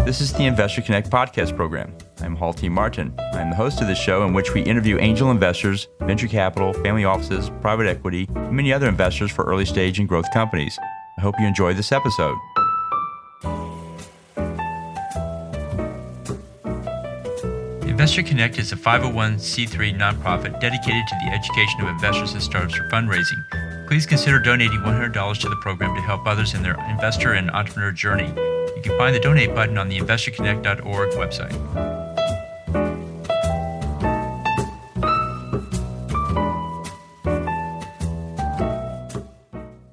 This is the Investor Connect podcast program. I'm Hall T. Martin. I'm the host of this show in which we interview angel investors, venture capital, family offices, private equity, and many other investors for early stage and growth companies. I hope you enjoy this episode. Investor Connect is a 501c3 nonprofit dedicated to the education of investors and startups for fundraising. Please consider donating $100 to the program to help others in their investor and entrepreneur journey. You can find the donate button on the investorconnect.org website.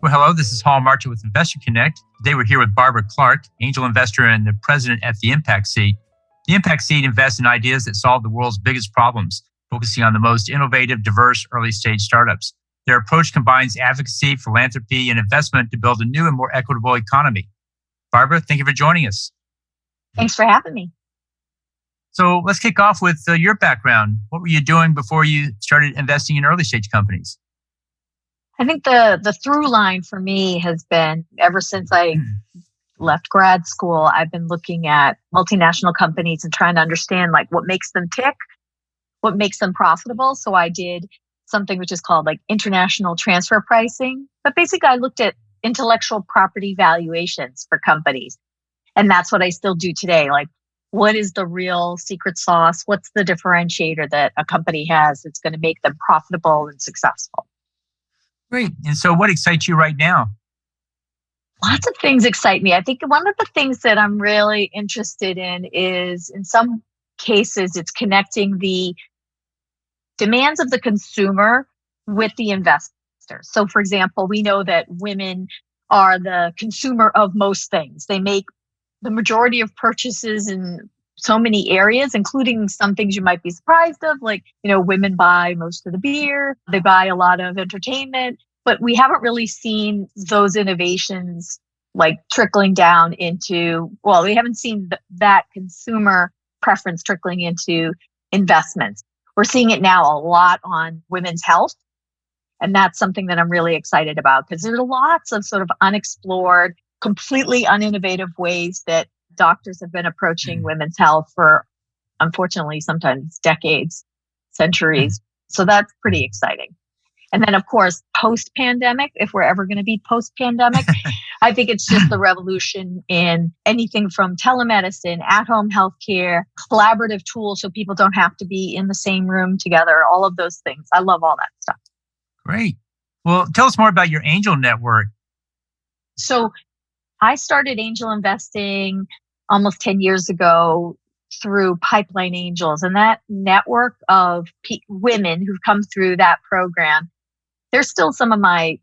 Well, hello, this is Hall Martin with Investor Connect. Today we're here with Barbara Clarke, angel investor and the president at the Impact Seed. The Impact Seed invests in ideas that solve the world's biggest problems, focusing on the most innovative, diverse, early-stage startups. Their approach combines advocacy, philanthropy, and investment to build a new and more equitable economy. Barbara, thank you for joining us. Thanks for having me. So let's kick off with your background. What were you doing before you started investing in early-stage companies? I think the through line for me has been, ever since I left grad school, I've been looking at multinational companies and trying to understand what makes them tick, what makes them profitable. So I did something which is called international transfer pricing. But basically I looked at intellectual property valuations for companies. And that's what I still do today. What is the real secret sauce? What's the differentiator that a company has that's going to make them profitable and successful? Great. And so what excites you right now? Lots of things excite me. I think one of the things that I'm really interested in is, in some cases, it's connecting the demands of the consumer with the investor. So, for example, we know that women are the consumer of most things. They make the majority of purchases in so many areas, including some things you might be surprised of, women buy most of the beer, they buy a lot of entertainment, but we haven't really seen those innovations trickling down into, we haven't seen that consumer preference trickling into investments. We're seeing it now a lot on women's health. And that's something that I'm really excited about, because there's lots of sort of unexplored, completely uninnovative ways that doctors have been approaching women's health for, unfortunately, sometimes decades, centuries. So that's pretty exciting. And then, of course, post-pandemic, if we're ever going to be post-pandemic, I think it's just the revolution in anything from telemedicine, at-home healthcare, collaborative tools so people don't have to be in the same room together, all of those things. I love all that stuff. Great. Well, tell us more about your angel network. So I started angel investing almost 10 years ago through Pipeline Angels. And that network of women who've come through that program, they're still some of my,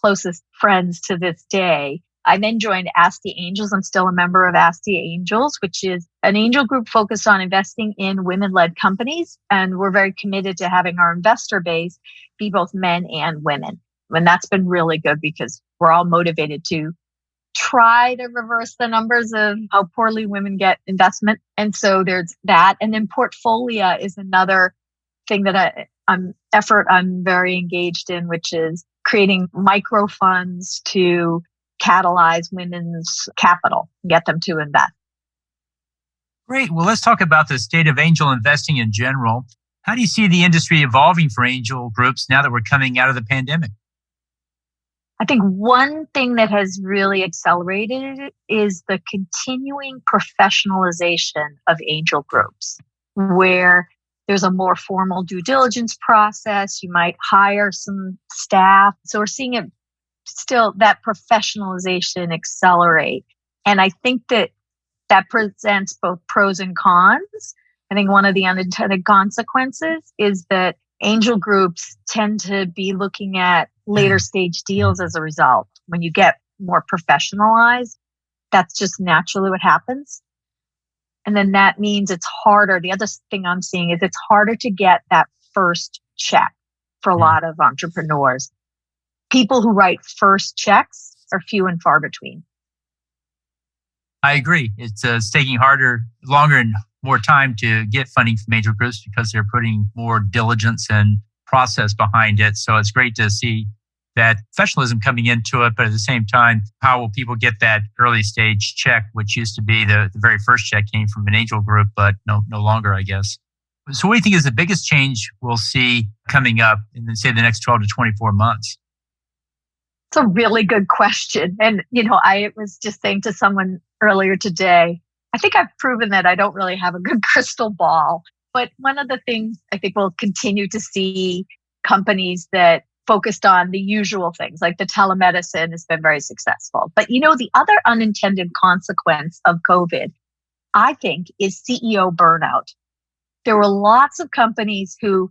closest friends to this day. I then joined Ask the Angels. I'm still a member of Ask the Angels, which is an angel group focused on investing in women-led companies. And we're very committed to having our investor base be both men and women. And that's been really good because we're all motivated to try to reverse the numbers of how poorly women get investment. And so there's that. And then Portfolio is another thing that I'm very engaged in, which is creating micro funds to catalyze women's capital, get them to invest. Great. Well, let's talk about the state of angel investing in general. How do you see the industry evolving for angel groups now that we're coming out of the pandemic? I think one thing that has really accelerated it is the continuing professionalization of angel groups, where there's a more formal due diligence process. You might hire some staff. So we're seeing it still, that professionalization accelerate. And I think that presents both pros and cons. I think one of the unintended consequences is that angel groups tend to be looking at later stage deals as a result. When you get more professionalized, that's just naturally what happens. And then that means it's harder. The other thing I'm seeing is it's harder to get that first check for a lot of entrepreneurs. People who write first checks are few and far between. I agree. It's taking longer and more time to get funding from angel groups because they're putting more diligence and process behind it. So it's great to see that professionalism coming into it, but at the same time, how will people get that early stage check, which used to be the very first check came from an angel group, but no longer, I guess. So what do you think is the biggest change we'll see coming up in, say, the next 12 to 24 months? It's a really good question. And, I was just saying to someone earlier today, I think I've proven that I don't really have a good crystal ball. But one of the things I think we'll continue to see companies that focused on the usual things, like the telemedicine has been very successful. But, the other unintended consequence of COVID, I think, is CEO burnout. There were lots of companies who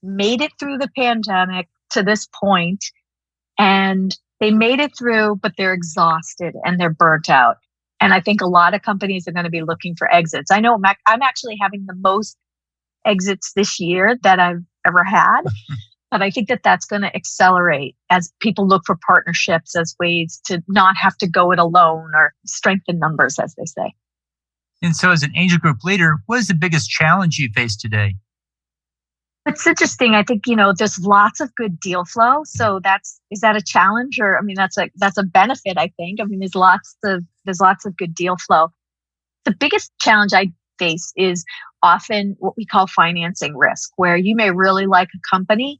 made it through the pandemic to this point, and they made it through, but they're exhausted and they're burnt out. And I think a lot of companies are going to be looking for exits. I know I'm actually having the most exits this year that I've ever had, but I think that that's going to accelerate as people look for partnerships as ways to not have to go it alone or strengthen numbers, as they say. And so as an angel group leader, what is the biggest challenge you face today? It's interesting. I think, there's lots of good deal flow. So is that a challenge? Or, that's a benefit, I think. There's lots of good deal flow. The biggest challenge I face is often what we call financing risk, where you may really like a company,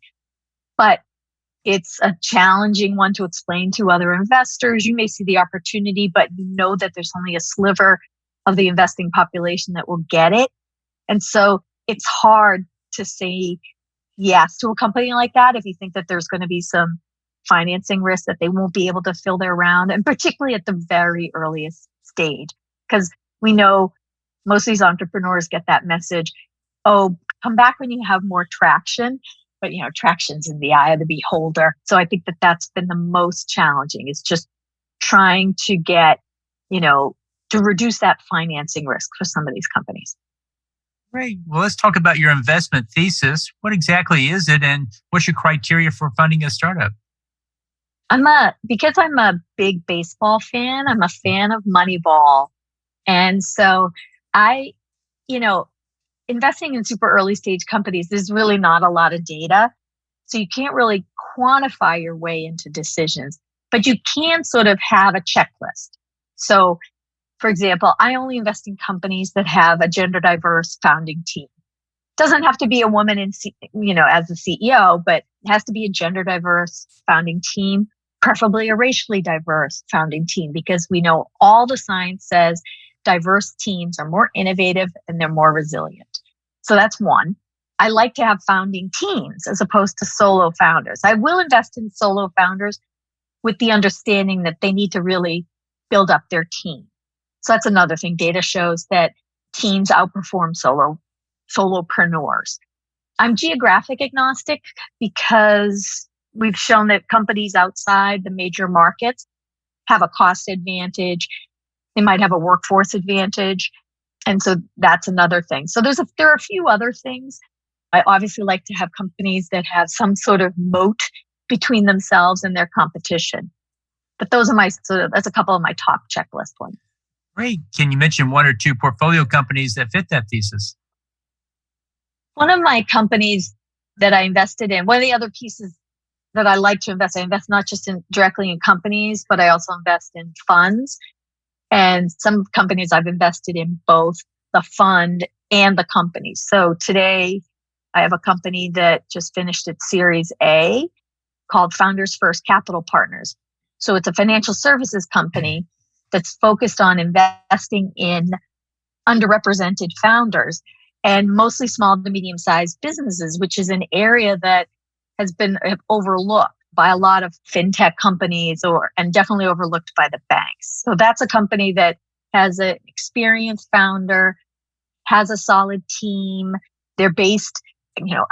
but it's a challenging one to explain to other investors. You may see the opportunity, but you know that there's only a sliver of the investing population that will get it. And so it's hard to say yes to a company like that if you think that there's going to be some financing risk that they won't be able to fill their round, and particularly at the very earliest stage. Because we know most of these entrepreneurs get that message, oh, come back when you have more traction. But, traction's in the eye of the beholder. So I think that that's been the most challenging, is just trying to get, to reduce that financing risk for some of these companies. Great. Well, let's talk about your investment thesis. What exactly is it, and what's your criteria for funding a startup? Because I'm a big baseball fan, I'm a fan of Moneyball. And so investing in super early stage companies, there's really not a lot of data. So you can't really quantify your way into decisions, but you can sort of have a checklist. So, for example, I only invest in companies that have a gender diverse founding team. Doesn't have to be a woman as the CEO, but it has to be a gender diverse founding team, preferably a racially diverse founding team, because we know all the science says diverse teams are more innovative and they're more resilient. So that's one. I like to have founding teams as opposed to solo founders. I will invest in solo founders with the understanding that they need to really build up their team. So that's another thing. Data shows that teams outperform solopreneurs. I'm geographic agnostic because we've shown that companies outside the major markets have a cost advantage. They might have a workforce advantage. And so that's another thing. So there are a few other things. I obviously like to have companies that have some sort of moat between themselves and their competition. But those are that's a couple of my top checklist ones. Great. Can you mention one or two portfolio companies that fit that thesis? One of my companies that I invested in, one of the other pieces that I like to invest, I invest not just directly in companies, but I also invest in funds. And some companies I've invested in both the fund and the company. So today I have a company that just finished its Series A called Founders First Capital Partners. So it's a financial services company that's focused on investing in underrepresented founders and mostly small to medium-sized businesses, which is an area that has been overlooked by a lot of fintech companies and definitely overlooked by the banks. So that's a company that has an experienced founder, has a solid team. They're based,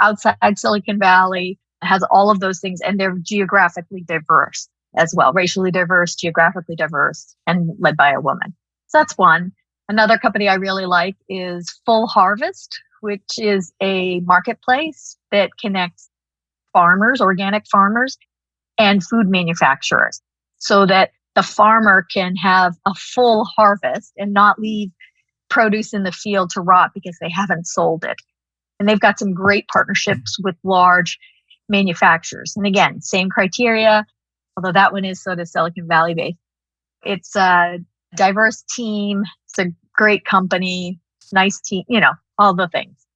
outside Silicon Valley, has all of those things, and they're geographically diverse as well, racially diverse, geographically diverse, and led by a woman. So that's one. Another company I really like is Full Harvest, which is a marketplace that connects farmers, organic farmers, and food manufacturers so that the farmer can have a full harvest and not leave produce in the field to rot because they haven't sold it. And they've got some great partnerships with large manufacturers. And again, same criteria. although that one is sort of Silicon Valley based. It's a diverse team. It's a great company, nice team, all the things.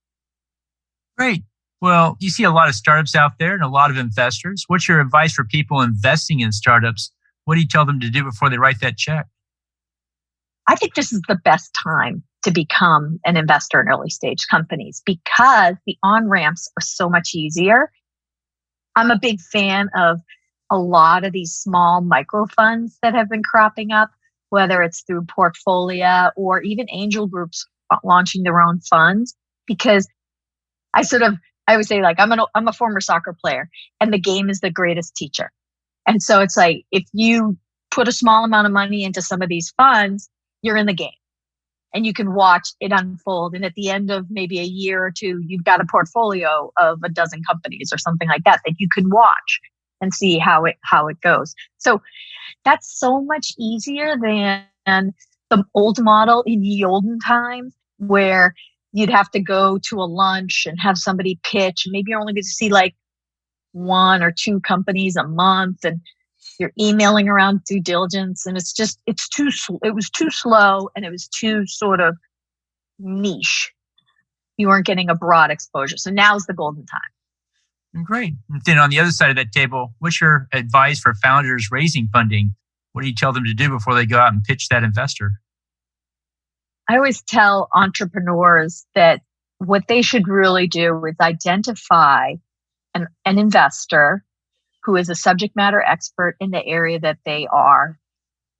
Great. Well, you see a lot of startups out there and a lot of investors. What's your advice for people investing in startups? What do you tell them to do before they write that check? I think this is the best time to become an investor in early stage companies because the on-ramps are so much easier. I'm a big fan of a lot of these small micro funds that have been cropping up, whether it's through Portfolio or even angel groups launching their own funds, because I would say, like, I'm a former soccer player and the game is the greatest teacher. And so it's like, if you put a small amount of money into some of these funds, you're in the game and you can watch it unfold. And at the end of maybe a year or two, you've got a portfolio of a dozen companies or something like that you can watch and see how it goes. So that's so much easier than the old model in the olden times where you'd have to go to a lunch and have somebody pitch. Maybe you're only going to see like one or two companies a month and you're emailing around due diligence. And it was too slow and it was too sort of niche. You weren't getting a broad exposure. So now's the golden time. Great. And then on the other side of that table, what's your advice for founders raising funding? What do you tell them to do before they go out and pitch that investor? I always tell entrepreneurs that what they should really do is identify an investor who is a subject matter expert in the area that they are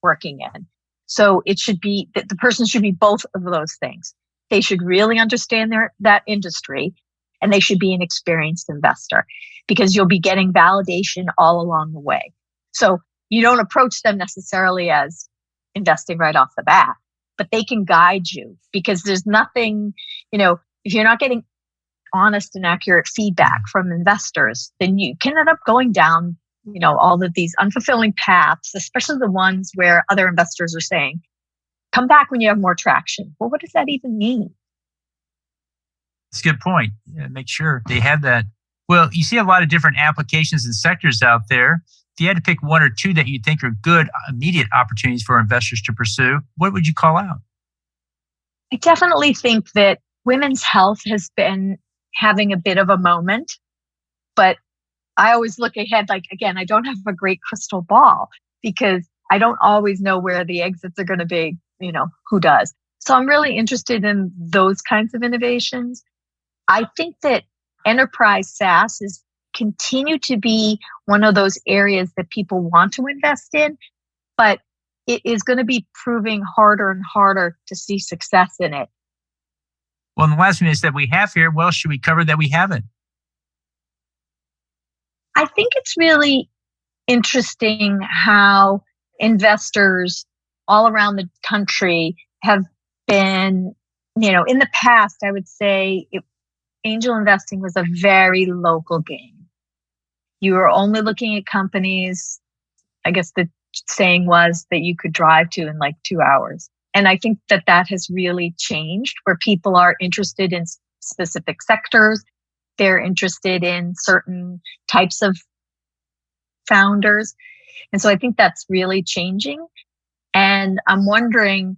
working in. So it should be that the person should be both of those things. They should really understand that industry, and they should be an experienced investor because you'll be getting validation all along the way. So you don't approach them necessarily as investing right off the bat, but they can guide you because there's nothing, if you're not getting honest and accurate feedback from investors, then you can end up going down, all of these unfulfilling paths, especially the ones where other investors are saying, come back when you have more traction. Well, what does that even mean? That's a good point. Yeah, make sure they have that. Well, you see a lot of different applications and sectors out there. If you had to pick one or two that you think are good immediate opportunities for investors to pursue, what would you call out? I definitely think that women's health has been having a bit of a moment, but I always look ahead. Like, again, I don't have a great crystal ball because I don't always know where the exits are going to be, who does. So I'm really interested in those kinds of innovations. I think that enterprise SaaS is continue to be one of those areas that people want to invest in, but it is going to be proving harder and harder to see success in it. Well, in the last minutes that we have here, what else should we cover that we haven't? I think it's really interesting how investors all around the country have been, in the past, I would say angel investing was a very local game. You were only looking at companies, I guess the saying was that you could drive to in like 2 hours. And I think that has really changed where people are interested in specific sectors. They're interested in certain types of founders. And so I think that's really changing. And I'm wondering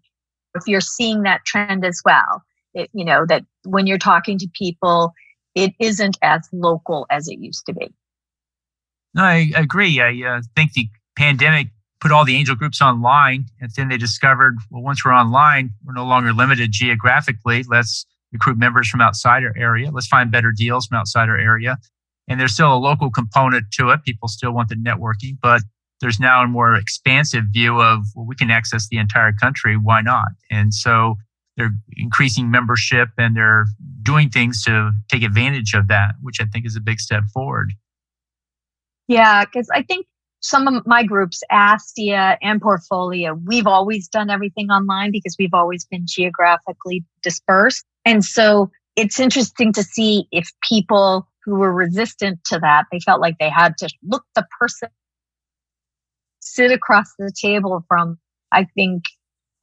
if you're seeing that trend as well. That when you're talking to people, it isn't as local as it used to be. No, I agree. I think the pandemic put all the angel groups online, and then they discovered, well, once we're online, we're no longer limited geographically. Let's recruit members from outside our area. Let's find better deals from outside our area. And there's still a local component to it. People still want the networking, but there's now a more expansive view of, well, we can access the entire country. Why not? And so they're increasing membership and they're doing things to take advantage of that, which I think is a big step forward. Yeah, because I think some of my groups, Astia and Portfolio, we've always done everything online because we've always been geographically dispersed. And so it's interesting to see if people who were resistant to that, they felt like they had to look the person, sit across the table from, I think,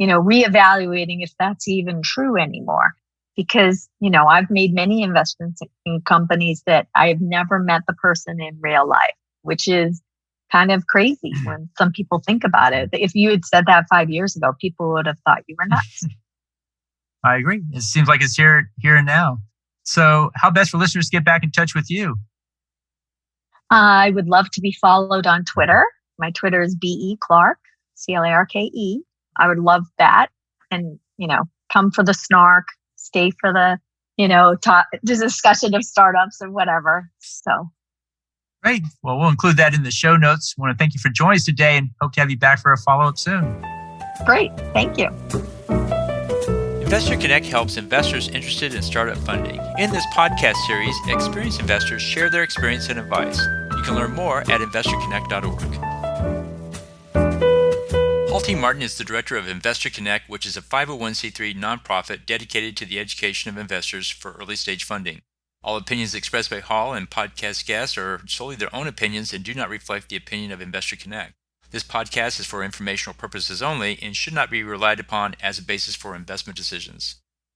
reevaluating if that's even true anymore. Because, I've made many investments in companies that I've never met the person in real life, which is kind of crazy when some people think about it. If you had said that 5 years ago, people would have thought you were nuts. I agree. It seems like it's here and now. So how best for listeners to get back in touch with you? I would love to be followed on Twitter. My Twitter is BE Clarke, CLARKE. I would love that. And, come for the snark, stay for the, discussion of startups or whatever. So. Great. Well, we'll include that in the show notes. I want to thank you for joining us today and hope to have you back for a follow-up soon. Great. Thank you. Investor Connect helps investors interested in startup funding. In this podcast series, experienced investors share their experience and advice. You can learn more at investorconnect.org. Halty Martin is the director of Investor Connect, which is a 501c3 nonprofit dedicated to the education of investors for early-stage funding. All opinions expressed by Hall and podcast guests are solely their own opinions and do not reflect the opinion of Investor Connect. This podcast is for informational purposes only and should not be relied upon as a basis for investment decisions.